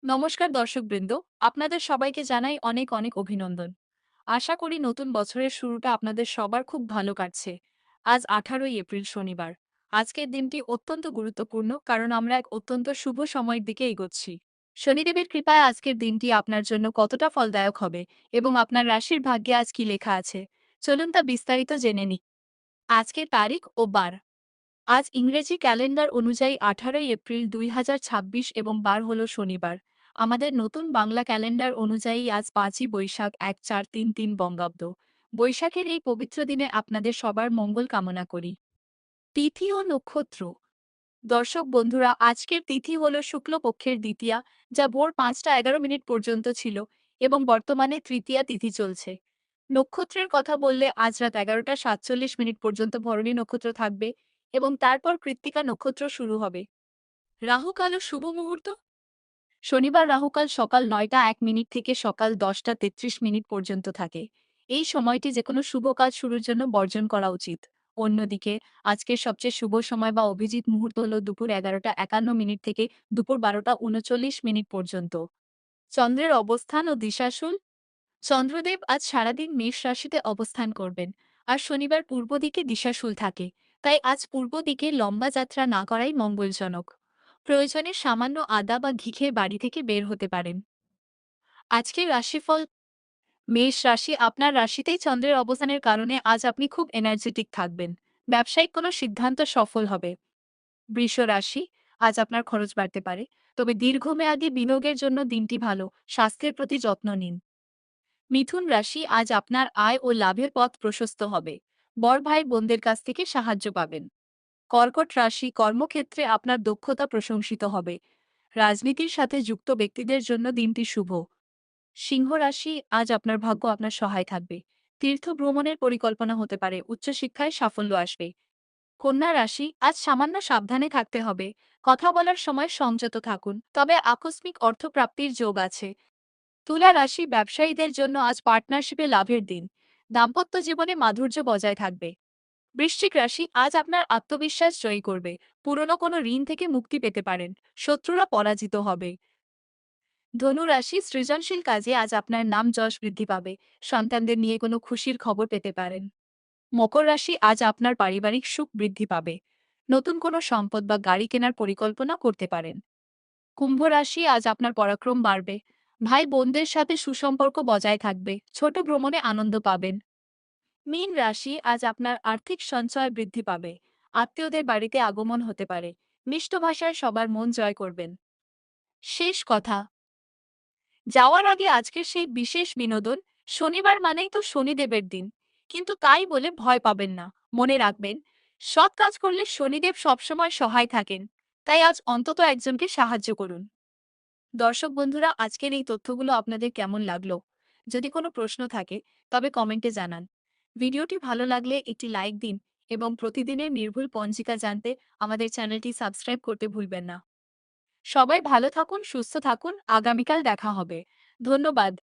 নমস্কার দর্শকবৃন্দ, আপনাদের সবাইকে জানাই অনেক অনেক অভিনন্দন। আশা করি নতুন বছরের শুরুটা আপনাদের সবার খুব ভালো কাটছে। আজ 18ই এপ্রিল শনিবার। আজকের দিনটি অত্যন্ত গুরুত্বপূর্ণ কারণ আমরা এক অত্যন্ত শুভ সময়ের দিকে এগোচ্ছি। শনিদেবের কৃপায় আজকের দিনটি আপনার জন্য কতটা ফলদায়ক হবে এবং আপনার রাশির ভাগ্যে আজ কি লেখা আছে, চলুন তা বিস্তারিত জেনে নিই। আজকের তারিখ ও বার। আজ ইংরেজি ক্যালেন্ডার অনুযায়ী 18ই এপ্রিল 2026 এবং বার হল শনিবার। আমাদের নতুন বাংলা ক্যালেন্ডার অনুযায়ী আজ 5ই বৈশাখ 1433 বঙ্গাব্দ। বৈশাখের এই পবিত্র দিনে আপনাদের সবার মঙ্গল কামনা করি। তিথি ও নক্ষত্র। দর্শক বন্ধুরা, আজকের তিথি হল শুক্লপক্ষের দ্বিতীয়া, যা ভোর 5টা 11 মিনিট পর্যন্ত ছিল এবং বর্তমানে তৃতীয়া তিথি চলছে। নক্ষত্রের কথা বললে আজ রাত 11টা 47 মিনিট পর্যন্ত ভরণী নক্ষত্র থাকবে এবং তারপর কৃত্তিকা নক্ষত্র শুরু হবে। রাহুকাল ও শুভ মুহূর্ত। শনিবার রাহুকাল সকাল 9টা 1 মিনিট থেকে সকাল 10টা 33 মিনিট পর্যন্ত থাকে। এই সময়টি যেকোনো শুভ কাজ শুরুর জন্য বর্জন করা উচিত। অন্যদিকে আজকের সবচেয়ে শুভ সময় বা অভিজিৎ মুহূর্ত হল দুপুর 11টা 51 মিনিট থেকে দুপুর 12টা 39 মিনিট পর্যন্ত। চন্দ্রের অবস্থান ও দিশাশুল। চন্দ্রদেব আজ সারাদিন মেষ রাশিতে অবস্থান করবেন, আর শনিবার পূর্ব দিকে দিশাশুল থাকে। তাই আজ পূর্ব দিকে লম্বা যাত্রা না করাই মঙ্গলজনক। প্রয়োজনে সামান্য আদা বা ঘি খেয়ে বাড়ি থেকে বের হতে পারেন। আজকের রাশিফল। মেষ রাশি, আপনার রাশিতেই চন্দ্রের অবস্থানের কারণে আজ আপনি খুব এনার্জেটিক থাকবেন। ব্যবসায়িক কোনো সিদ্ধান্ত সফল হবে। বৃষ রাশি, আজ আপনার খরচ বাড়তে পারে, তবে দীর্ঘমেয়াদী বিনিয়োগের জন্য দিনটি ভালো। স্বাস্থ্যের প্রতি যত্ন নিন। মিথুন রাশি, আজ আপনার আয় ও লাভের পথ প্রশস্ত হবে। বড় ভাই বোনদের কাছ থেকে সাহায্য পাবেন। কর্কট রাশি, কর্মক্ষেত্রে আপনার দক্ষতা প্রশংসিত হবে। রাজনীতির সাথে যুক্ত ব্যক্তিদের জন্য দিনটি শুভ। সিংহ রাশি, আজ আপনার ভাগ্য আপনার সহায় থাকবে। তীর্থ ভ্রমণের পরিকল্পনা হতে পারে, উচ্চশিক্ষায় সাফল্য আসবে। কন্যা রাশি, আজ সামান্য সাবধানে থাকতে হবে। কথা বলার সময় সংযত থাকুন, তবে আকস্মিক অর্থপ্রাপ্তির যোগ আছে। তুলা রাশি, ব্যবসায়ীদের জন্য আজ পার্টনারশিপে লাভের দিন। দাম্পত্য জীবনে মাধুর্য বজায় থাকবে। বৃশ্চিক রাশি, আজ আপনার আত্মবিশ্বাস জয়ী করবে। পুরনো কোনো ঋণ থেকে মুক্তি পেতে পারেন। শত্রুরা পরাজিত হবে। ধনু রাশি, সৃজনশীল কাজে আজ আপনার নাম যশ বৃদ্ধি পাবে। সন্তানদের নিয়ে কোনো খুশির খবর পেতে পারেন। মকর রাশি, আজ আপনার পারিবারিক সুখ বৃদ্ধি পাবে। নতুন কোনো সম্পদ বা গাড়ি কেনার পরিকল্পনা করতে পারেন। কুম্ভ রাশি, আজ আপনার পরাক্রম বাড়বে। ভাই বোনদের সাথে সুসম্পর্ক বজায় থাকবে। ছোট ভ্রমণে আনন্দ পাবেন। মীন রাশি, আজ আপনার আর্থিক সঞ্চয় বৃদ্ধি পাবে। আত্মীয়দের বাড়িতে আগমন হতে পারে। মিষ্ট ভাষায় সবার মন জয় করবেন। শেষ কথা, যাওয়ার আগে আজকের সেই বিশেষ বিনোদন। শনিবার মানেই তো শনিদেবের দিন, কিন্তু তাই বলে ভয় পাবেন না। মনে রাখবেন, সৎ কাজ করলে শনিদেব সবসময় সহায় থাকেন। তাই আজ অন্তত একজনকে সাহায্য করুন। দর্শক বন্ধুরা, আজকের এই তথ্যগুলো আপনাদের কেমন লাগলো? যদি কোনো প্রশ্ন থাকে তবে কমেন্টে জানান। ভিডিওটি ভালো লাগলে একটি লাইক দিন এবং প্রতিদিনের নির্ভুল পঞ্জিকা জানতে আমাদের চ্যানেলটি সাবস্ক্রাইব করতে ভুলবেন না। সবাই ভালো থাকুন, সুস্থ থাকুন। আগামীকাল দেখা হবে। ধন্যবাদ।